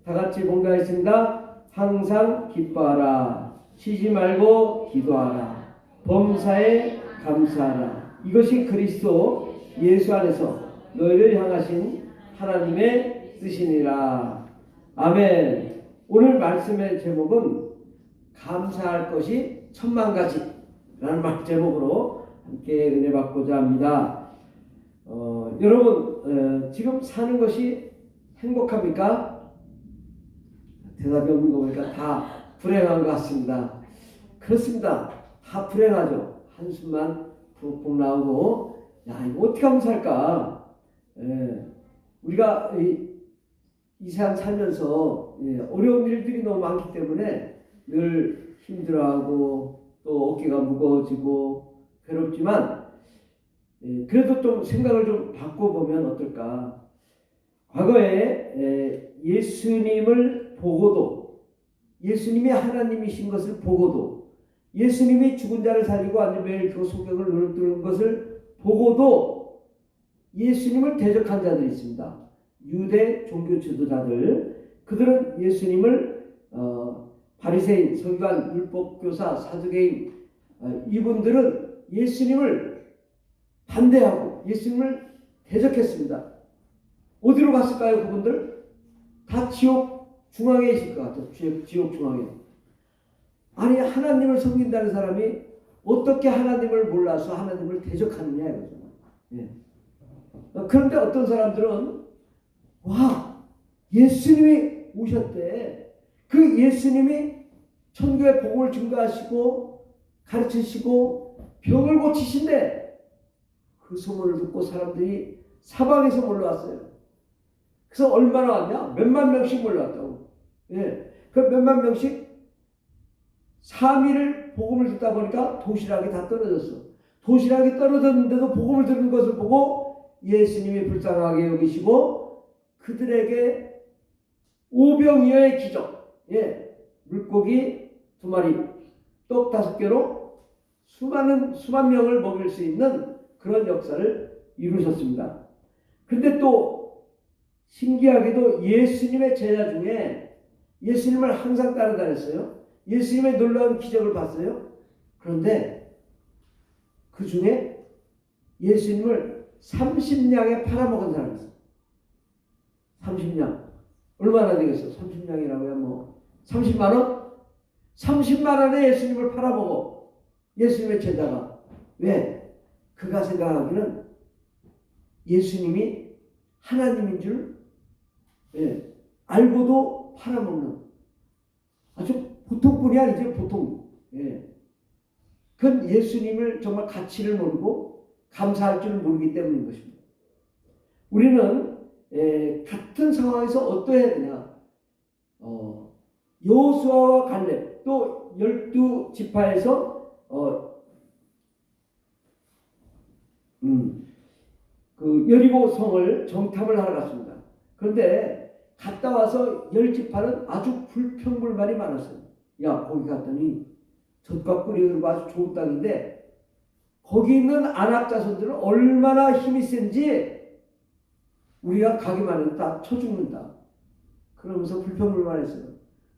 다 같이 봉사했습니다. 항상 기뻐하라. 쉬지 말고 기도하라. 범사에 감사하라. 이것이 그리스도 예수 안에서 너희를 향하신 하나님의 뜻이니라. 아멘. 오늘 말씀의 제목은 감사할 것이 천만 가지라는 제목으로 함께 은혜 받고자 합니다. 여러분 지금 사는 것이 행복합니까? 대답이 없는 거 보니까 다 불행한 것 같습니다. 그렇습니다. 다 불행하죠. 한숨만 푹푹 나오고, 야, 이거 어떻게 하면 살까? 우리가 이 세상 살면서 어려운 일들이 너무 많기 때문에 늘 힘들어하고 또 어깨가 무거워지고 괴롭지만, 그래도 좀 생각을 좀 바꿔보면 어떨까? 과거에 예수님을 보고도, 예수님이 하나님이신 것을 보고도, 예수님이 죽은 자를 살리고 앉은 매일 그 소경을 눈을 뜨는 것을 보고도 예수님을 대적한 자들이 있습니다. 유대 종교 지도자들, 그들은 예수님을 바리새인, 서기관, 율법교사, 사두개인, 이분들은 예수님을 반대하고 예수님을 대적했습니다. 어디로 갔을까요? 그분들? 다 지옥 중앙에 있을 것 같아요. 지옥 중앙에. 아니, 하나님을 섬긴다는 사람이 어떻게 하나님을 몰라서 하나님을 대적하느냐 이거죠. 그런데 어떤 사람들은 와, 예수님이 오셨대. 그 예수님이 천국의 복음을 증거하시고 가르치시고 병을 고치신대. 그 소문을 듣고 사람들이 사방에서 몰려왔어요. 그래서 얼마나 왔냐? 몇만 명씩 몰려왔다고. 그 몇만 명씩 3일을 복음을 듣다 보니까 도시락이 다 떨어졌어. 도시락이 떨어졌는데도 복음을 듣는 것을 보고 예수님이 불쌍하게 여기시고 그들에게 오병이어의 기적, 물고기 2마리, 떡 5개로 수만 명을 먹일 수 있는 그런 역사를 이루셨습니다. 근데 또 신기하게도 예수님의 제자 중에 예수님을 항상 따라다녔어요. 예수님의 놀라운 기적을 봤어요. 그런데 그 중에 예수님을 30냥에 팔아먹은 사람이 있어요. 30냥. 얼마나 되겠어? 30냥이라고요? 뭐 30만 원? 30만 원에 예수님을 팔아먹어. 예수님의 제자가. 왜? 그가 생각하기는 예수님이 하나님인 줄 알고도 팔아먹는 아주 보통 분이 아니죠. 보통. 그건 예수님을 정말 가치를 모르고 감사할 줄을 모르기 때문인 것입니다. 우리는 같은 상황에서 어떠해야 되냐? 여호수아와 갈렙 또 12지파에서 그 여리고 성을 정탐을 하러 갔습니다. 그런데 갔다 와서 10지파는 아주 불평불만이 많았어요. 야, 거기 갔더니 젖과 꿀이 흐르고 아주 좋은 땅인데 거기 있는 아낙 자손들은 얼마나 힘이 센지 우리가 가기만 해도 다 쳐 죽는다. 그러면서 불평불만했어요.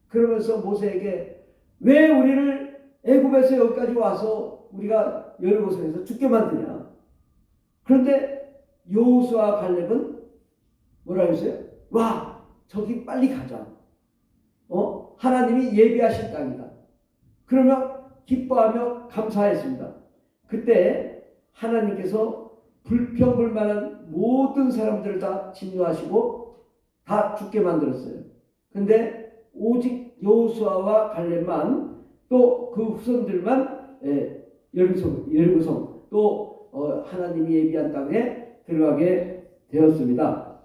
그러면서 모세에게 왜 우리를 애굽에서 여기까지 와서 우리가 여리고성에서 죽게 만드냐. 그런데 여호수아와 갈렙은 뭐라 했어요? 와, 저기 빨리 가자. 하나님이 예비하신 땅이다. 그러면 기뻐하며 감사했습니다. 그때 하나님께서 불평불만한 모든 사람들을 다 진노하시고 다 죽게 만들었어요. 근데 오직 여호수아와 갈렙만 또 그 후손들만 여리고성 또 하나님이 예비한 땅에 들어가게 되었습니다.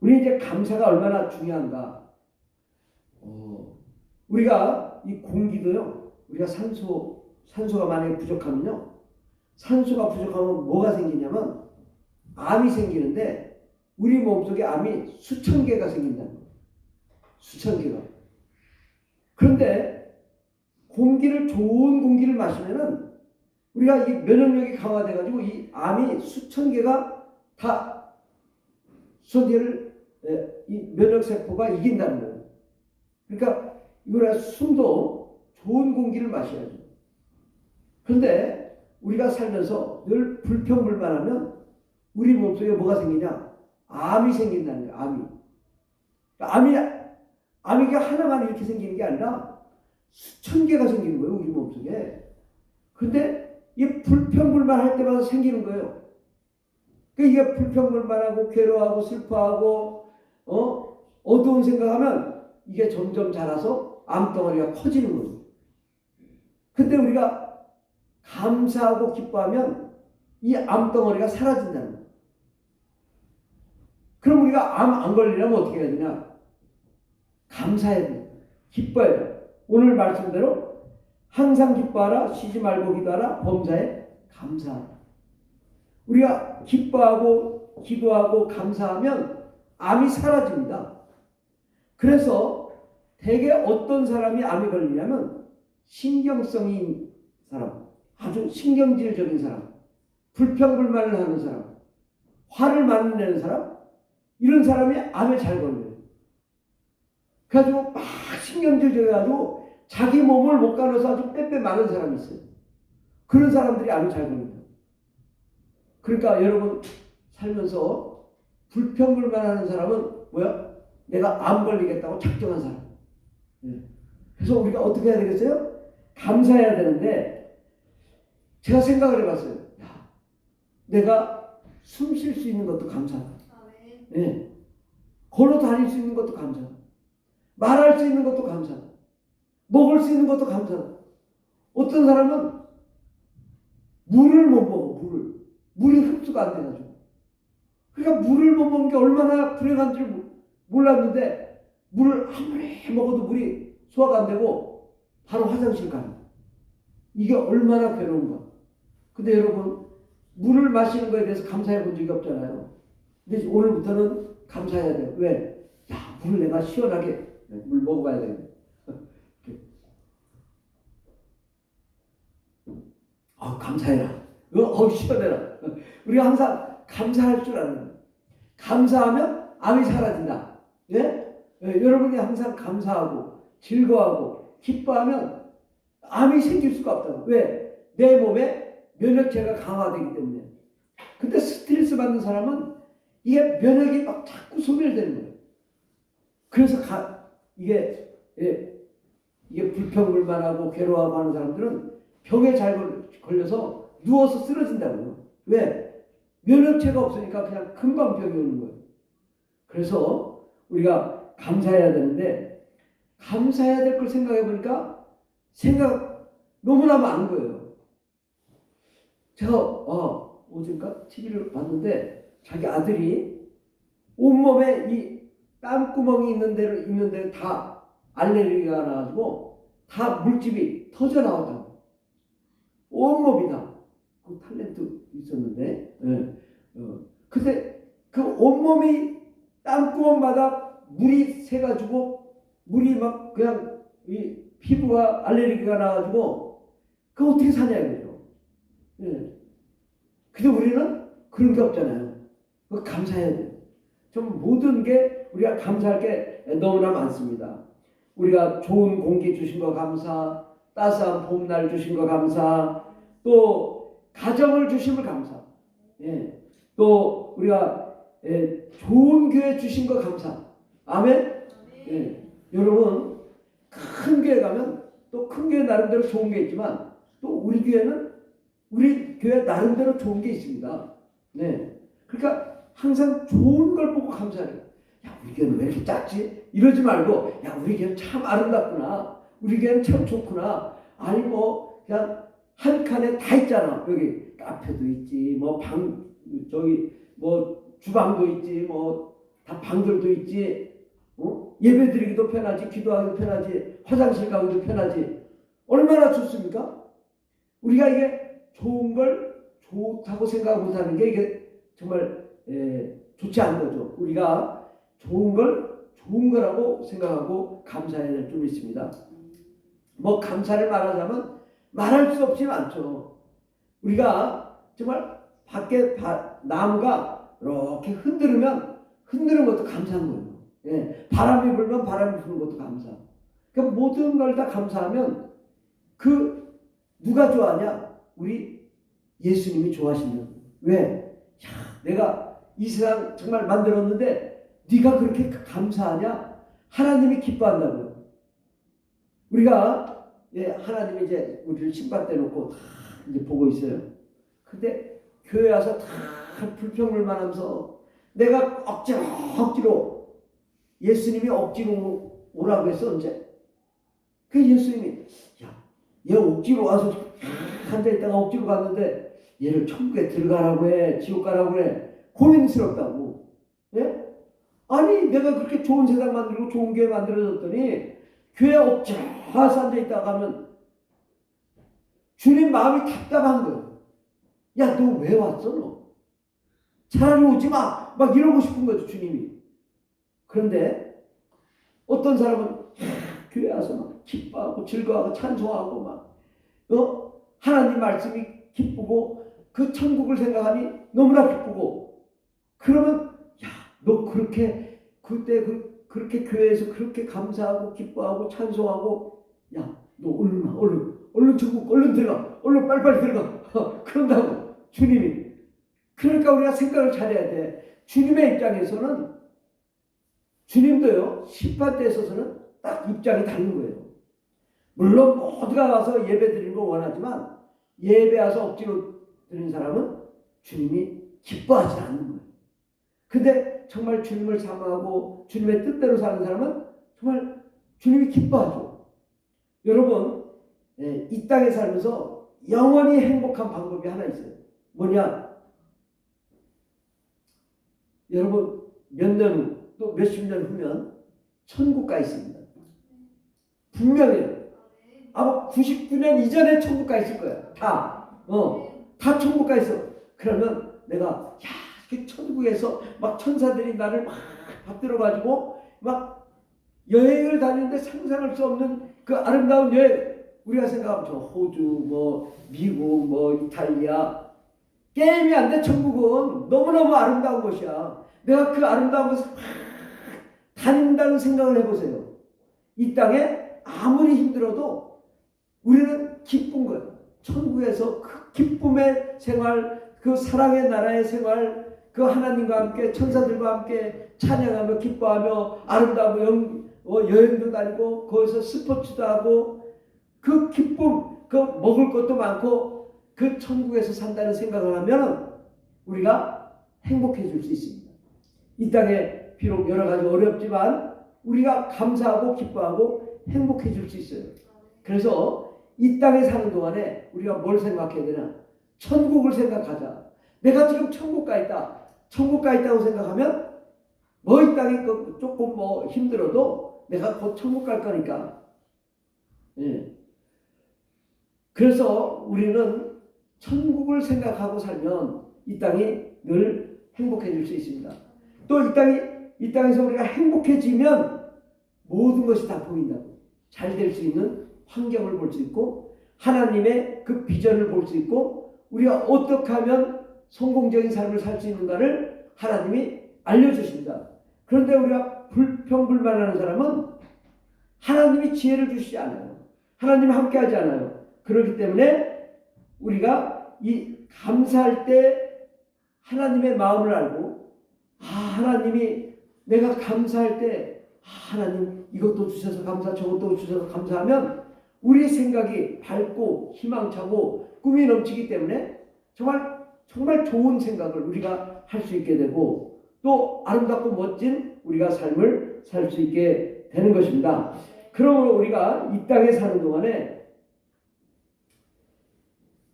우리 이제 감사가 얼마나 중요한가? 우리가 이 공기도요. 우리가 산소가 만약에 부족하면요. 산소가 부족하면 뭐가 생기냐면 암이 생기는데 우리 몸속에 암이 수천 개가 생긴다는 거예요. 수천 개가. 그런데 좋은 공기를 마시면은 우리가 이 면역력이 강화돼 가지고 이 암이 수천 개가 다 수천 개를 이 면역세포가 이긴다는 거예요. 그러니까 이거라 숨도 좋은 공기를 마셔야죠. 그런데 우리가 살면서 늘 불평불만하면 우리 몸속에 뭐가 생기냐? 암이 생긴다는 거예요. 암이 하나만 이렇게 생기는 게 아니라 수천 개가 생기는 거예요. 우리 몸속에. 근데 이 불평불만할 때마다 생기는 거예요. 그러니까 이게 불평불만하고 괴로워하고 슬퍼하고 어두운 생각하면 이게 점점 자라서 암덩어리가 커지는 거죠. 근데 우리가 감사하고 기뻐하면 이 암덩어리가 사라진다는 거예요. 그럼 우리가 암 안 걸리려면 어떻게 해야 되냐? 감사해야 돼요. 기뻐해야 돼요. 오늘 말씀대로 항상 기뻐하라, 쉬지 말고 기도하라, 범사에 감사하라. 우리가 기뻐하고 기도하고 감사하면 암이 사라집니다. 그래서 대개 어떤 사람이 암이 걸리냐면 신경성인 사람, 아주 신경질적인 사람, 불평불만을 하는 사람, 화를 많이 내는 사람, 이런 사람이 암에 잘 걸려요. 그래가지고 막 신경질적이어가지고 자기 몸을 못 가눠서 아주 빼빼 마는 사람이 있어요. 그런 사람들이 암에 잘 걸립니다. 그러니까 여러분 살면서 불평불만하는 사람은 뭐야? 내가 암 걸리겠다고 작정한 사람. 그래서 우리가 어떻게 해야 되겠어요? 감사해야 되는데 제가 생각을 해봤어요. 야, 내가 숨 쉴 수 있는 것도 감사하다. 네. 걸어 다닐 수 있는 것도 감사하다. 말할 수 있는 것도 감사하다. 먹을 수 있는 것도 감사하다. 어떤 사람은 물을 못 먹어. 물이 흡수가 안 돼가지고. 그러니까 물을 못 먹는 게 얼마나 불행한 줄 몰랐는데 물을 아무리 먹어도 물이 소화가 안 되고 바로 화장실 가는 거예요. 이게 얼마나 괴로운가. 근데 여러분 물을 마시는 거에 대해서 감사해 본 적이 없잖아요. 근데 오늘부터는 감사해야 돼요. 왜? 야, 물을 내가 시원하게 물 먹어봐야 되겠네. 감사해라. 시원해라. 우리가 항상 감사할 줄 아는 거예요. 감사하면 암이 사라진다. 예? 여러분이 항상 감사하고 즐거워하고 기뻐하면 암이 생길 수가 없다고. 왜? 내 몸에 면역체가 강화되기 때문에. 근데 스트레스 받는 사람은 이게 면역이 막 자꾸 소멸되는 거예요. 그래서 이게 불평불만하고 괴로워하고 하는 사람들은 병에 잘 걸려서 누워서 쓰러진다고요. 왜? 면역체가 없으니까 그냥 금방 병이 오는 거예요. 그래서 우리가 감사해야 되는데 감사해야 될 걸 생각해 보니까 생각 너무나 많은 거예요. 제가 어젠가 TV를 봤는데 자기 아들이 온몸에 이 땀구멍이 있는 데를 다 알레르기가 나가지고 다 물집이 터져 나왔다고. 온몸이 다. 그 탤런트 있었는데. 근데 그 온몸이 땀구멍마다 물이 새가지고 물이 막 그냥 이 피부가 알레르기가 나가지고 그 어떻게 사냐 이거죠. 근데 우리는 그런 게 없잖아요. 그거 감사해야 돼요. 좀 모든 게 우리가 감사할 게 너무나 많습니다. 우리가 좋은 공기 주신 거 감사, 따스한 봄날 주신 거 감사, 또 가정을 주신 거 감사, 또 우리가 좋은 교회 주신 거 감사. 아멘. 여러분 큰 교회 가면 또 큰 교회 나름대로 좋은 게 있지만 또 우리 교회는 우리 교회 나름대로 좋은 게 있습니다. 그러니까 항상 좋은 걸 보고 감사해요. 야, 우리 교회는 왜 이렇게 작지? 이러지 말고, 야, 우리 교회는 참 아름답구나. 우리 교회는 참 좋구나. 아니, 그냥 한 칸에 다 있잖아. 여기 카페도 있지, 주방도 있지, 다 방들도 있지. 예배 드리기도 편하지, 기도하기도 편하지, 화장실 가기도 편하지. 얼마나 좋습니까? 우리가 이게 좋은 걸 좋다고 생각 못하는 게 이게 정말 좋지 않은 거죠. 우리가 좋은 걸 좋은 거라고 생각하고 감사해야 될 점이 있습니다. 감사를 말하자면 말할 수 없이 많죠. 우리가 정말 밖에 나무가 이렇게 흔드는 것도 감사한 거예요. 예, 바람이 불면 바람이 부는 것도 감사. 그러니까 모든 걸 다 감사하면 그 누가 좋아하냐? 우리 예수님이 좋아하신다는 거예요. 왜? 야, 내가 이 세상 정말 만들었는데 네가 그렇게 감사하냐? 하나님이 기뻐한다고요. 우리가 하나님이 이제 우리를 신받대 놓고 다 이제 보고 있어요. 근데 교회 와서 다 불평불만 하면서 내가 억지로 예수님이 억지로 오라고 했어 언제? 그 예수님이 얘 억지로 와서 앉아있다가 억지로 갔는데 얘를 천국에 들어가라고 해 지옥 가라고 해 고민스럽다고. 예? 아니 내가 그렇게 좋은 세상 만들고 좋은 교회 만들어줬더니 교회 억지로 와서 앉아있다가 가면 주님 마음이 답답한 거예요. 야 너 왜 왔어 너? 차라리 오지 마! 막 이러고 싶은 거죠 주님이. 그런데 어떤 사람은 교회 와서 막 기뻐하고 즐거워하고 찬송하고 막 하나님 말씀이 기쁘고 그 천국을 생각하니 너무나 기쁘고 그러면 야 너 그렇게 그때 그렇게 교회에서 그렇게 감사하고 기뻐하고 찬송하고 야 너 얼른 와 얼른 천국 얼른 들어가 얼른 빨리빨리 들어가 그런다고 주님이. 그러니까 우리가 생각을 잘해야 돼. 주님의 입장에서는 주님도요 심판대에 있어서는 딱 입장이 다른 거예요. 물론 모두가 와서 예배 드리는 걸 원하지만 예배 와서 억지로 드리는 사람은 주님이 기뻐하지 않는 거예요. 근데 정말 주님을 사모하고 주님의 뜻대로 사는 사람은 정말 주님이 기뻐하죠. 여러분 이 땅에 살면서 영원히 행복한 방법이 하나 있어요. 뭐냐? 여러분 몇 년 후 또 몇십 년 후면 천국 가 있습니다. 분명해요. 아마 99년 이전에 천국 가 있을 거야. 다 천국 가 있어. 그러면 내가 천국에서 막 천사들이 나를 막 받들어가지고 막 여행을 다니는데 상상할 수 없는 그 아름다운 여행. 우리가 생각하면 저 호주 뭐 미국 뭐 이탈리아 게임이 안 돼. 천국은 너무너무 아름다운 곳이야. 내가 그 아름다운 곳을 막 다닌다는 생각을 해보세요. 이 땅에 아무리 힘들어도 우리는 기쁜 거예요. 천국에서 그 기쁨의 생활, 그 사랑의 나라의 생활, 그 하나님과 함께 천사들과 함께 찬양하며 기뻐하며 아름다운 여행도 다니고 거기서 스포츠도 하고 그 기쁨, 그 먹을 것도 많고 그 천국에서 산다는 생각을 하면 우리가 행복해질 수 있습니다. 이 땅에 비록 여러 가지 어렵지만 우리가 감사하고 기뻐하고 행복해질 수 있어요. 그래서 이 땅에 사는 동안에 우리가 뭘 생각해야 되나? 천국을 생각하자. 내가 지금 천국 가 있다. 천국 가 있다고 생각하면 이 땅이 조금 힘들어도 내가 곧 천국 갈 거니까. 그래서 우리는 천국을 생각하고 살면 이 땅이 늘 행복해질 수 있습니다. 또 이 땅에서 우리가 행복해지면 모든 것이 다 보인다고. 잘 될 수 있는 환경을 볼 수 있고 하나님의 그 비전을 볼 수 있고 우리가 어떻게 하면 성공적인 삶을 살 수 있는가를 하나님이 알려주십니다. 그런데 우리가 불평불만하는 사람은 하나님이 지혜를 주시지 않아요. 하나님이 함께하지 않아요. 그렇기 때문에 우리가 이 감사할 때 하나님의 마음을 알고 하나님이 내가 감사할 때 하나님 이것도 주셔서 감사 저것도 주셔서 감사하면 우리 생각이 밝고 희망차고 꿈이 넘치기 때문에 정말 좋은 생각을 우리가 할 수 있게 되고 또 아름답고 멋진 우리가 삶을 살 수 있게 되는 것입니다. 그러므로 우리가 이 땅에 사는 동안에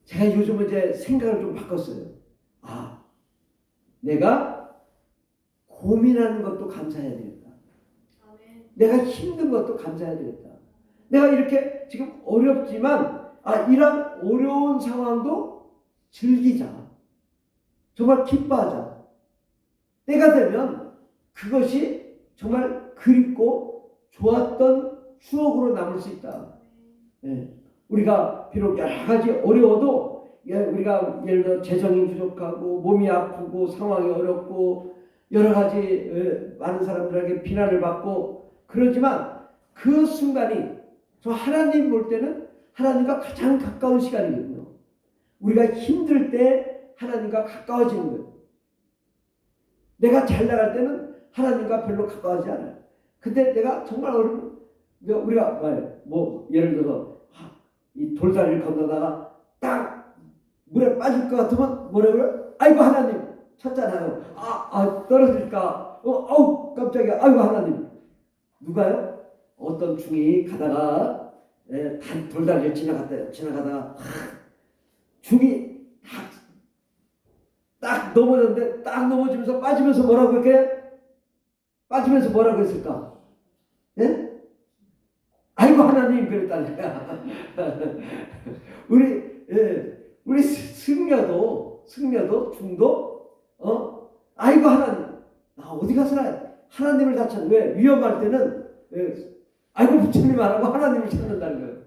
제가 요즘 이제 생각을 좀 바꿨어요. 내가 고민하는 것도 감사해야 되겠다. 내가 힘든 것도 감사해야 되겠다. 내가 이렇게 지금 어렵지만 이런 어려운 상황도 즐기자. 정말 기뻐하자. 때가 되면 그것이 정말 그립고 좋았던 추억으로 남을 수 있다. 우리가 비록 여러 가지 어려워도 우리가 예를 들어 재정이 부족하고 몸이 아프고 상황이 어렵고 여러 가지 많은 사람들에게 비난을 받고 그러지만 그 순간이 저 하나님 볼 때는 하나님과 가장 가까운 시간이거든요. 우리가 힘들 때 하나님과 가까워지는 거예요. 내가 잘 나갈 때는 하나님과 별로 가까워지지 않아요. 근데 내가 정말 우리가 뭐 예를 들어서 이 돌다리를 건너다가 딱 물에 빠질 것 같으면 뭐라고요? 아이고 하나님 찾잖아요. 떨어질까? 아우 깜짝이야. 아이고 하나님. 누가요? 어떤 중이 가다가 돌다리를 지나가다가 중이 딱 넘어졌는데 딱 넘어지면서 빠지면서 뭐라고 했을까? 예? 아이고 하나님 그랬다니까. 우리 승려도 중도 아이고 하나님 나 어디 가서 하나님을 다 찾는 왜 위험할 때는 아이고 부처님 안 하고 하나님을 찾는다는 거예요.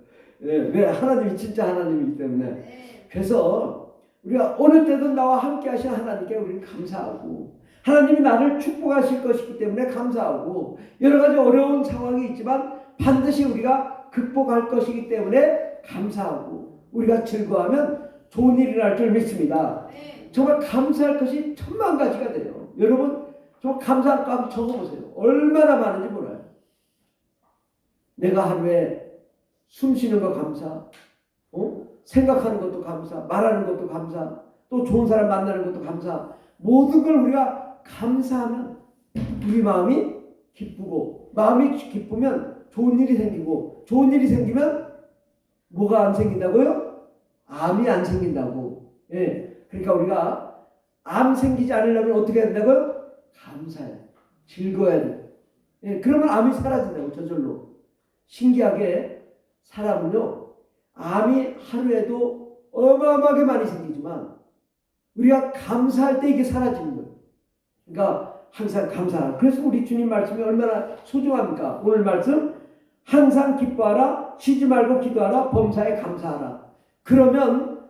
왜 하나님이 진짜 하나님이기 때문에. 그래서 우리가 어느 때든 나와 함께 하신 하나님께 우리는 감사하고 하나님이 나를 축복하실 것이기 때문에 감사하고 여러 가지 어려운 상황이 있지만 반드시 우리가 극복할 것이기 때문에 감사하고 우리가 즐거워하면 좋은 일이 날 줄 믿습니다. 정말 감사할 것이 천만 가지가 돼요. 여러분 저 감사할 거 한번 적어보세요. 얼마나 많은지 몰라요. 내가 하루에 숨 쉬는 거 감사, 생각하는 것도 감사, 말하는 것도 감사, 또 좋은 사람 만나는 것도 감사. 모든 걸 우리가 감사하면 우리 마음이 기쁘고 마음이 기쁘면 좋은 일이 생기고 좋은 일이 생기면 뭐가 안 생긴다고요? 암이 안 생긴다고. 그러니까 우리가 암 생기지 않으려면 어떻게 해야 된다고요? 감사해. 즐거워야 돼. 그러면 암이 사라진다고 저절로. 신기하게 사람은요 암이 하루에도 어마어마하게 많이 생기지만 우리가 감사할 때 이게 사라지는 거예요. 그러니까 항상 감사하라. 그래서 우리 주님 말씀이 얼마나 소중합니까? 오늘 말씀 항상 기뻐하라, 쉬지 말고 기도하라, 범사에 감사하라. 그러면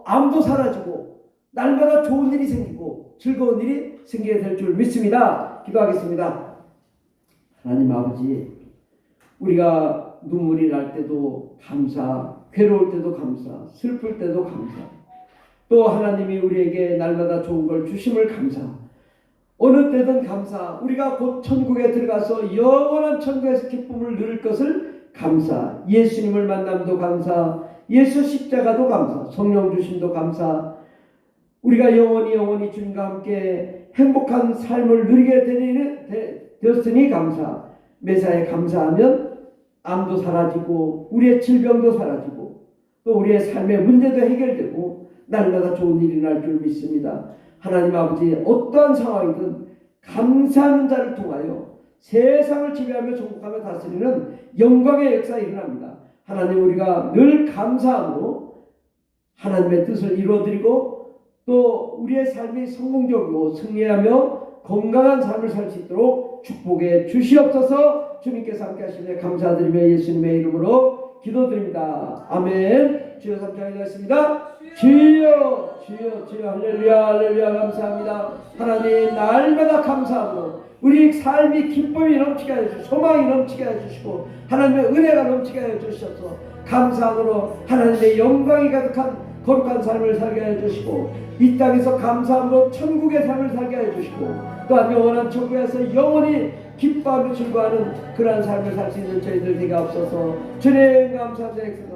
암도 사라지고 날마다 좋은 일이 생기고 즐거운 일이 생기게 될 줄 믿습니다. 기도하겠습니다. 하나님 아버지, 우리가 눈물이 날 때도 감사, 괴로울 때도 감사, 슬플 때도 감사, 또 하나님이 우리에게 날마다 좋은 걸 주심을 감사, 어느 때든 감사, 우리가 곧 천국에 들어가서 영원한 천국에서 기쁨을 누릴 것을 감사, 예수님을 만남도 감사, 예수 십자가도 감사, 성령 주심도 감사, 우리가 영원히 주님과 함께 행복한 삶을 누리게 되었으니 감사. 매사에 감사하면 암도 사라지고 우리의 질병도 사라지고 또 우리의 삶의 문제도 해결되고 날마다 좋은 일이 날 줄 믿습니다. 하나님 아버지, 어떠한 상황이든 감사하는 자를 통하여 세상을 지배하며 정복하며 다스리는 영광의 역사가 일어납니다. 하나님, 우리가 늘 감사함으로 하나님의 뜻을 이루어드리고 또 우리의 삶이 성공적이고 승리하며 건강한 삶을 살 수 있도록 축복해 주시옵소서. 주님께서 함께 하시네 감사드리며 예수님의 이름으로 기도드립니다. 아멘. 주여 삼창이 되었습니다. 주여 할렐루야 할렐루야. 감사합니다. 하나님, 날마다 감사하고 우리 삶이 기쁨이 넘치게 해주시고 소망이 넘치게 해주시고 하나님의 은혜가 넘치게 해주셔서 감사함으로 하나님의 영광이 가득한 거룩한 삶을 살게 해주시고 이 땅에서 감사함으로 천국의 삶을 살게 해주시고 또한 영원한 천국에서 영원히 기뻐하며 즐거워하는 그러한 삶을 살 수 있는 저희들 되게 없어서 주님 감사합니다.